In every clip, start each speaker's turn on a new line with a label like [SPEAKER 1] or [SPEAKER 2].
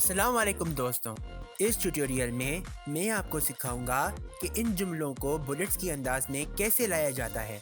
[SPEAKER 1] अस्सलाम वालेकुम दोस्तों। इस ट्यूटोरियल में मैं आपको सिखाऊंगा कि इन जुमलों को बुलेट्स की अंदाज में कैसे लाया जाता है,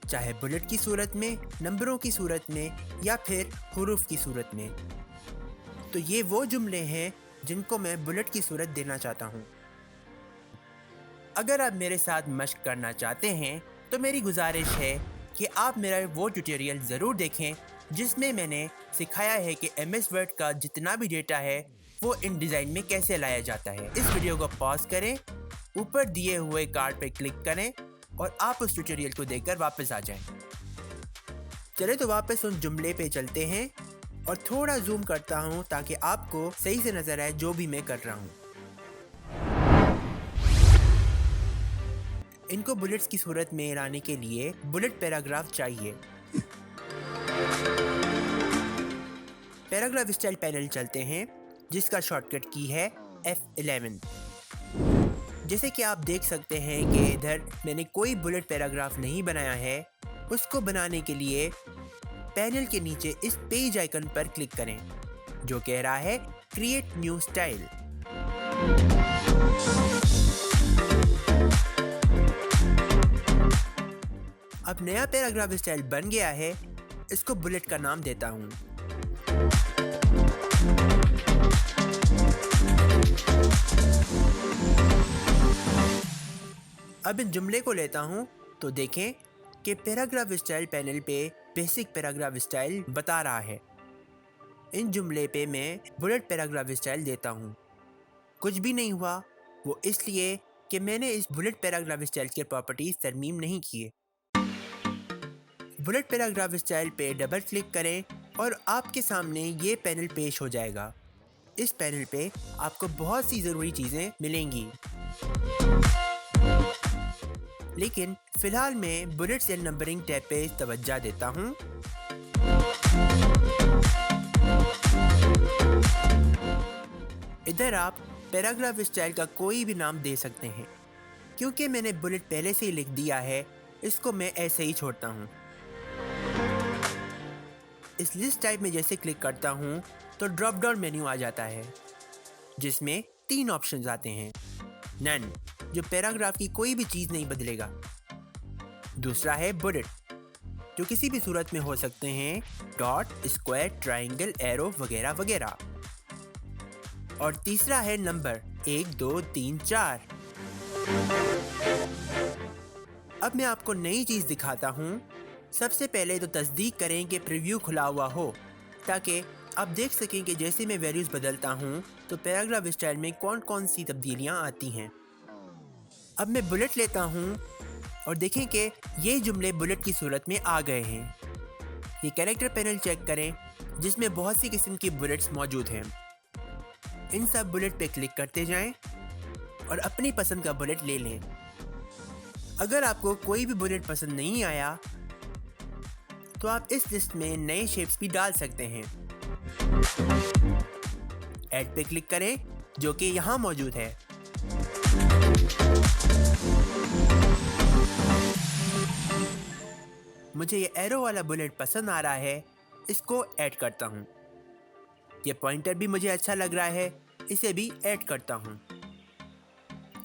[SPEAKER 1] चाहे बुलेट की सूरत में, नंबरों की सूरत में या फिर हुरूफ की सूरत में। तो ये वो जुमले हैं जिनको मैं बुलेट की सूरत देना चाहता हूँ। अगर आप मेरे साथ मशक करना चाहते हैं तो मेरी गुजारिश है कि आप मेरा वो ट्यूटोरियल ज़रूर देखें जिसमें मैंने सिखाया है कि MS वर्ड का जितना भी डेटा है वो इन डिज़ाइन में कैसे लाया जाता है। इस वीडियो को पॉज करें, ऊपर दिए हुए कार्ड पर क्लिक करें और आप उस ट्यूटोरियल को देखकर वापस आ जाएं। चले तो वापस उन जुमले पे चलते हैं और थोड़ा जूम करता हूँ ताकि आपको सही से नज़र आए जो भी मैं कर रहा हूँ। इनको बुलेट्स की सूरत में लाने के लिए बुलेट पैराग्राफ चाहिए। पैराग्राफ स्टाइल पैनल चलते हैं जिसका शॉर्टकट की है F11। जैसे कि आप देख सकते हैं कि इधर मैंने कोई बुलेट पैराग्राफ नहीं बनाया है। उसको बनाने के लिए पैनल के नीचे इस पेज आइकन पर क्लिक करें जो कह रहा है क्रिएट न्यू स्टाइल। अब नया पैराग्राफ स्टाइल बन गया है, इसको बुलेट का नाम देता हूँ। अब इन जुमले को लेता हूँ तो देखें कि पैराग्राफ स्टाइल पैनल पे बेसिक पैराग्राफ स्टाइल बता रहा है। इन जुमले पे मैं बुलेट पैराग्राफ स्टाइल देता हूँ। कुछ भी नहीं हुआ, वो इसलिए कि मैंने इस बुलेट पैराग्राफ स्टाइल के प्रॉपर्टीज तरमीम नहीं किए। बुलेट पैराग्राफ स्टाइल पे डबल क्लिक करें और आपके सामने ये पैनल पेश हो जाएगा। इस पैनल पे आपको बहुत सी ज़रूरी चीज़ें मिलेंगी, लेकिन फ़िलहाल मैं बुलेट्स एंड नंबरिंग टैब पे तवज्जो देता हूँ। इधर आप पैराग्राफ स्टाइल का कोई भी नाम दे सकते हैं। क्योंकि मैंने बुलेट पहले से ही लिख दिया है, इसको मैं ऐसे ही छोड़ता हूँ। इस लिस्ट टाइप में जैसे क्लिक करता हूँ तो ड्रॉप डाउन मेन्यू आ जाता है जिसमें 3 ऑप्शंस आते हैं। नन, जो पैराग्राफ की कोई भी चीज़ नहीं बदलेगा। दूसरा है बुलेट, जो किसी भी सूरत में हो सकते हैं, डॉट, स्क्वायर, ट्राइंगल, एरो वगैरह वगैरह। और तीसरा है नंबर 1 2 3 4। अब मैं आपको नई चीज़ दिखाता हूँ। सबसे पहले तो तस्दीक करें कि प्रीव्यू खुला हुआ हो ताकि आप देख सकें कि जैसे मैं वैल्यूज़ बदलता हूँ तो पैराग्राफ स्टाइल में कौन कौन सी तब्दीलियाँ आती हैं। अब मैं बुलेट लेता हूँ और देखें कि ये जुमले बुलेट की सूरत में आ गए हैं। ये कैरेक्टर पैनल चेक करें जिसमें बहुत सी किस्म की बुलेट्स मौजूद हैं। इन सब बुलेट पे क्लिक करते जाएं और अपनी पसंद का बुलेट ले लें। अगर आपको कोई भी बुलेट पसंद नहीं आया तो आप इस लिस्ट में नए शेप्स भी डाल सकते हैं। ऐड पे क्लिक करें जो कि यहाँ मौजूद है। मुझे ये एरो वाला बुलेट पसंद आ रहा है, इसको ऐड करता हूँ। ये पॉइंटर भी मुझे अच्छा लग रहा है, इसे भी ऐड करता हूँ।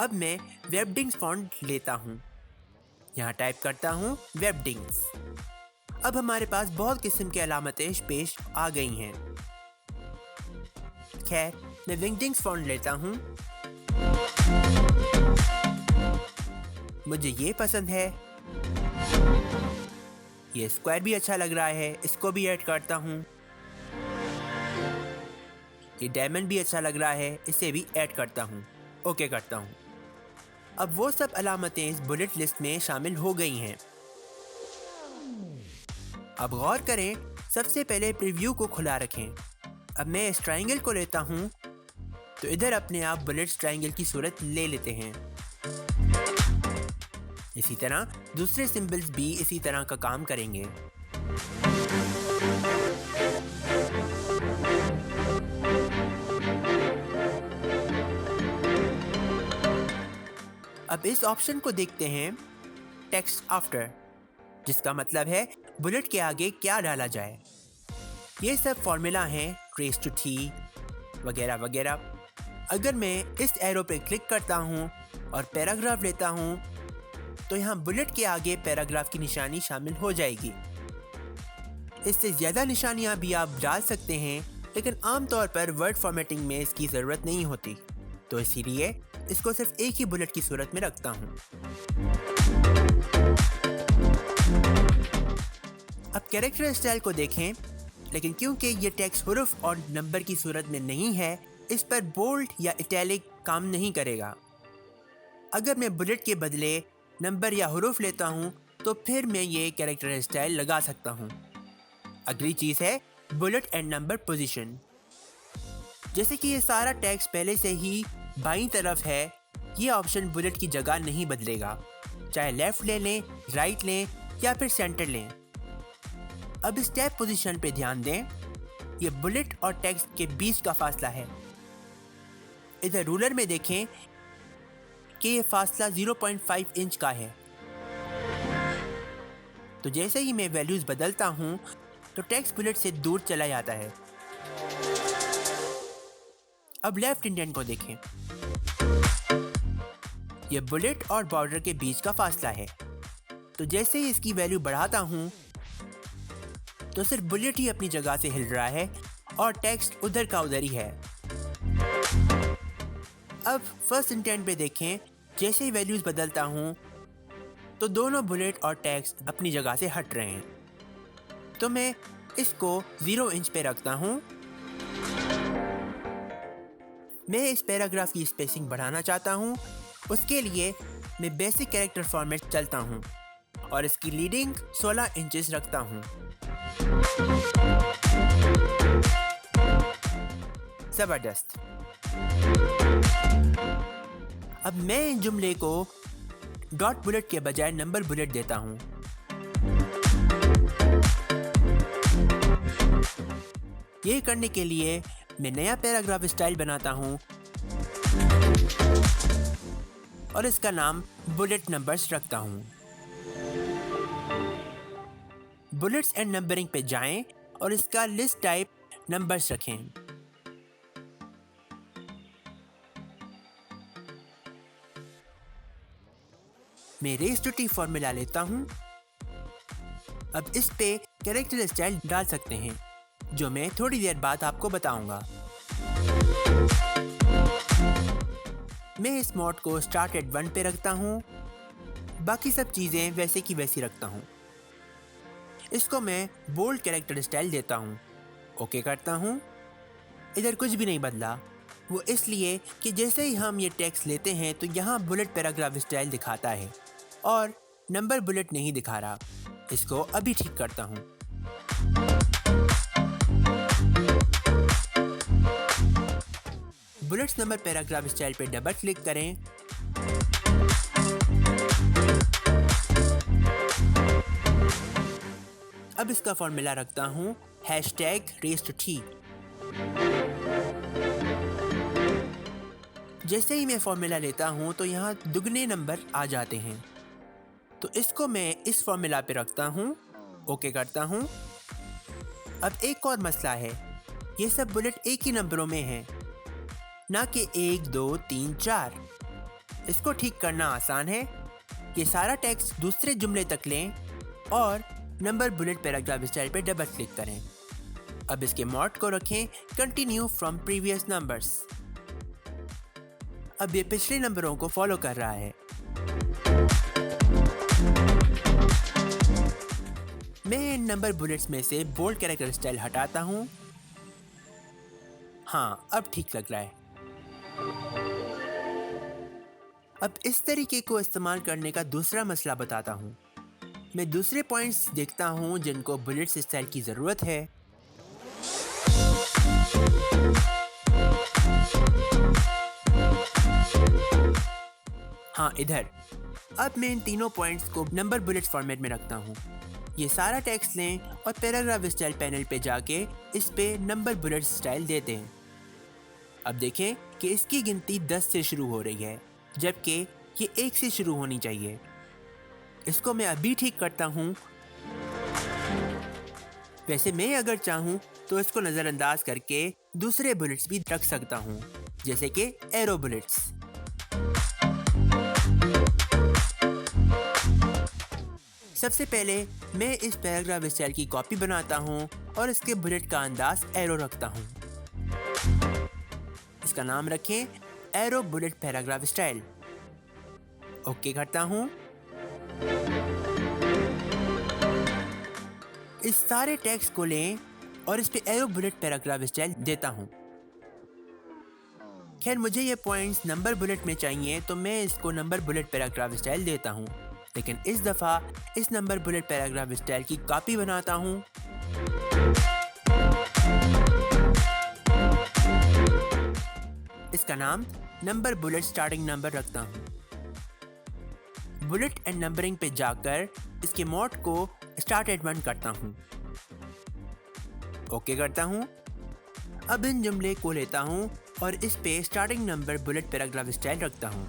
[SPEAKER 1] अब मैं वेबडिंग्स फॉन्ट लेता हूँ। यहाँ टाइप करता हूँ वेबडिंग्स। अब हमारे पास बहुत किस्म की अलामतें पेश आ गई हैं। खैर, मैं विंगडिंग्स फॉन्ट लेता हूँ। मुझे ये पसंद है। ये स्क्वायर भी अच्छा लग रहा है, इसको भी ऐड करता हूँ। ये डायमंड भी अच्छा लग रहा है, इसे भी ऐड करता हूँ। ओके करता हूँ। अब वो सब अलामतें इस बुलेट लिस्ट में शामिल हो गई हैं। अब गौर करें, सबसे पहले प्रीव्यू को खुला रखें। अब मैं इस ट्राइंगल को लेता हूँ तो इधर अपने आप बुलेट्स ट्राइंगल की सूरत ले लेते हैं। इसी तरह दूसरे सिंबल्स भी इसी तरह का काम करेंगे। अब इस ऑप्शन को देखते हैं टेक्स्ट आफ्टर, जिसका मतलब है बुलेट के आगे क्या डाला जाए। ये सब फॉर्मूला हैं ट्रेस टू टी, वगैरह वगैरह। अगर मैं इस एरो पे क्लिक करता हूँ और पैराग्राफ लेता हूँ तो यहाँ बुलेट के आगे पैराग्राफ की निशानी शामिल हो जाएगी। इससे ज़्यादा निशानियाँ भी आप डाल सकते हैं, लेकिन आमतौर पर वर्ड फॉर्मेटिंग में इसकी ज़रूरत नहीं होती, तो इसीलिए इसको सिर्फ एक ही बुलेट की सूरत में रखता हूँ। अब कैरेक्टर स्टाइल को देखें, लेकिन क्योंकि ये टेक्स्ट हुरूफ और नंबर की सूरत में नहीं है, इस पर बोल्ड या इटैलिक काम नहीं करेगा। अगर मैं बुलेट के बदले नंबर या हुरूफ लेता हूँ तो फिर मैं ये कैरेक्टर स्टाइल लगा सकता हूँ। अगली चीज़ है बुलेट एंड नंबर पोजीशन। जैसे कि ये सारा टेक्स्ट पहले से ही बाईं तरफ है, ये ऑप्शन बुलेट की जगह नहीं बदलेगा, चाहे लेफ्ट ले लें, राइट लें या फिर सेंटर लें। अब इस टैब पोजीशन पे ध्यान दें, ये बुलेट और टेक्स्ट के बीच का फासला है। इधर रूलर में देखें कि ये फासला 0.5 इंच का है। तो जैसे ही मैं वैल्यूज बदलता हूँ तो टेक्स्ट बुलेट से दूर चला जाता है। अब लेफ्ट इंडेंट को देखें, यह बुलेट और बॉर्डर के बीच का फासला है। तो जैसे ही इसकी वैल्यू बढ़ाता हूँ तो सिर्फ बुलेट ही अपनी जगह से हिल रहा है और टेक्स्ट उधर का उधर ही है। अब फर्स्ट इंडेंट पे देखें, जैसे ही वैल्यूज बदलता हूँ तो दोनों बुलेट और टेक्स्ट अपनी जगह से हट रहे हैं। तो मैं इसको 0 इंच पे रखता हूँ। मैं इस पैराग्राफ की स्पेसिंग बढ़ाना चाहता हूँ, उसके लिए मैं बेसिक कैरेक्टर फॉर्मेट चलता हूँ और इसकी लीडिंग 16 इंचेस रखता हूँ। ज़बरदस्त। अब मैं इन जुमले को डॉट बुलेट के बजाय नंबर बुलेट देता हूँ। ये करने के लिए मैं नया पैराग्राफ स्टाइल बनाता हूँ और इसका नाम बुलेट नंबर्स रखता हूँ। बुलेट्स एंड नंबरिंग पे जाएं और इसका लिस्ट टाइप नंबर्स रखें। मैं रेज़ टू टी फॉर्मूला लेता हूँ। अब इस पे कैरेक्टर स्टाइल डाल सकते हैं, जो मैं थोड़ी देर बाद आपको बताऊंगा। मैं इस मोड को स्टार्ट एट 1 पे रखता हूँ, बाकी सब चीज़ें वैसे की वैसी रखता हूँ। इसको मैं बोल्ड कैरेक्टर स्टाइल देता हूँ, ओके करता हूँ। इधर कुछ भी नहीं बदला, वो इसलिए कि जैसे ही हम ये टेक्स्ट लेते हैं तो यहाँ बुलेट पैराग्राफ स्टाइल दिखाता है और नंबर बुलेट नहीं दिखा रहा। इसको अभी ठीक करता हूँ। बुलेट्स नंबर पैराग्राफ स्टाइल पे डबल क्लिक करें। अब इसका फॉर्मूला रखता हूँ #raise2t। जैसे ही मैं फॉर्मूला लेता हूँ तो यहाँ दुगने नंबर आ जाते हैं, तो इसको मैं इस फॉर्मूला पे रखता हूँ, ओके करता हूँ। अब एक और मसला है, ये सब बुलेट एक ही नंबरों में हैं, ना कि 1, 2, 3, 4। इसको ठीक करना आसान है। ये सारा टेक्स्ट दूसरे जुमले तक लें और नंबर बुलेट पैराग्राफ स्टाइल पे डबल क्लिक करें। अब इसके मोड को रखें कंटिन्यू फ्रॉम प्रीवियस नंबर्स। अब ये पिछले नंबरों को फॉलो कर रहा है। मैं इन नंबर बुलेट्स में से बोल्ड कैरेक्टर स्टाइल हटाता हूँ। हाँ, अब ठीक लग रहा है। अब इस तरीके को इस्तेमाल करने का दूसरा मसला बताता हूँ। मैं दूसरे पॉइंट्स देखता हूँ जिनको बुलेट्स स्टाइल की ज़रूरत है। हाँ, इधर। अब मैं इन तीनों पॉइंट्स को नंबर बुलेट फॉर्मेट में रखता हूँ। ये सारा टेक्स्ट लें और पैराग्राफ स्टाइल पैनल पे जाके इस पे नंबर बुलेट स्टाइल देते हैं। अब देखें कि इसकी गिनती 10 से शुरू हो रही है, जबकि ये 1 से शुरू होनी चाहिए। इसको मैं अभी ठीक करता हूँ वैसे मैं अगर चाहूँ तो इसको नज़रअंदाज करके दूसरे बुलेट्स भी रख सकता हूँ, जैसे कि एरो बुलेट्स। सबसे पहले मैं इस पैराग्राफ स्टाइल की कॉपी बनाता हूँ और इसके बुलेट का अंदाज एरो रखता हूँ। इसका नाम रखें arrow bullet paragraph style. Okay करता हूँ। इस सारे टेक्स्ट को लें और इस पे एरो बुलेट पैराग्राफ स्टाइल देता हूँ। खैर मुझे ये पॉइंट्स नंबर बुलेट में चाहिए तो मैं इसको नंबर बुलेट पैराग्राफ स्टाइल देता हूँ, लेकिन इस दफ़ा इस नंबर बुलेट पैराग्राफ स्टाइल की कॉपी बनाता हूँ। इसका नाम नंबर बुलेट स्टार्टिंग नंबर रखता हूँ। बुलेट एंड नंबरिंग पे जाकर इसके मोड को स्टार्ट एट 1 करता हूँ। ओके करता हूँ। अब इन जुमले को लेता हूँ और इस पे starting number bullet paragraph style रखता हूँ।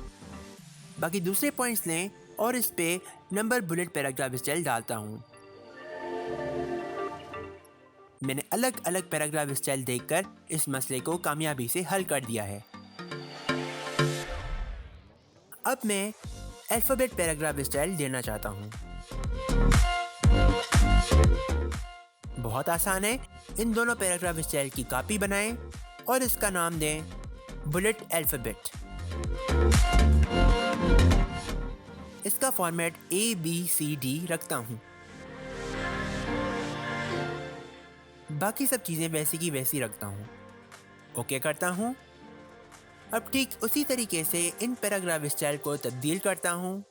[SPEAKER 1] बाकी दूसरे पॉइंट्स लें और इस पे नंबर बुलेट पैराग्राफ स्टाइल डालता हूँ। मैंने अलग अलग पैराग्राफ स्टाइल देखकर इस मसले को कामयाबी से हल कर दिया है। अब मैं अल्फाबेट पैराग्राफ स्टाइल देना चाहता हूँ। बहुत आसान है। इन दोनों पैराग्राफ स्टाइल की कॉपी बनाएं और इसका नाम दें बुलेट अल्फाबेट। इसका फॉर्मेट ABCD रखता हूँ। बाकी सब चीज़ें वैसी की वैसी रखता हूँ। ओके करता हूँ। अब ठीक उसी तरीके से इन पैराग्राफ स्टाइल को तब्दील करता हूँ।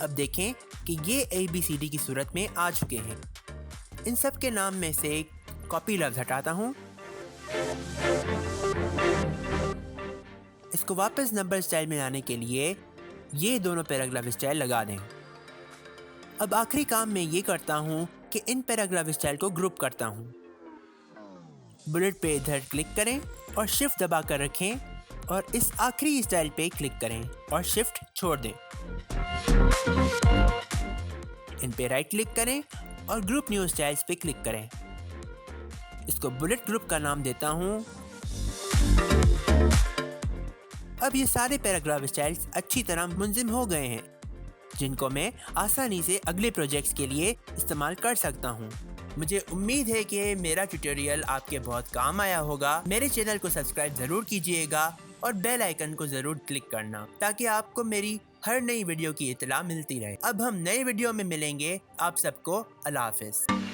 [SPEAKER 1] अब देखें कि ये ABCD की सूरत में आ चुके हैं। इन सब के नाम में से कॉपी लफ्ज़ हटाता हूँ। इसको वापस नंबर स्टाइल में लाने के लिए ये दोनों पैराग्राफ स्टाइल लगा दें। अब आखिरी काम मैं ये करता हूँ कि इन पैराग्राफ स्टाइल को ग्रुप करता हूँ। बुलेट पे इधर क्लिक करें और शिफ्ट दबा कर रखें और इस आखिरी स्टाइल पे क्लिक करें और शिफ्ट छोड़ दें। इन पे राइट क्लिक करें और ग्रुप न्यू स्टाइल्स पे क्लिक करें। इसको बुलेट ग्रुप का नाम देता हूँ। अब ये सारे पैराग्राफ स्टाइल्स अच्छी तरह मुंज़िम हो गए हैं, जिनको मैं आसानी से अगले प्रोजेक्ट्स के लिए इस्तेमाल कर सकता हूँ। मुझे उम्मीद है कि मेरा ट्यूटोरियल आपके बहुत काम आया होगा। मेरे चैनल को सब्सक्राइब ज़रूर कीजिएगा और बेल आइकन को ज़रूर क्लिक करना, ताकि आपको मेरी हर नई वीडियो की इत्तला मिलती रहे। अब हम नए वीडियो में मिलेंगे। आप सबको अल्लाह हाफ़िज़।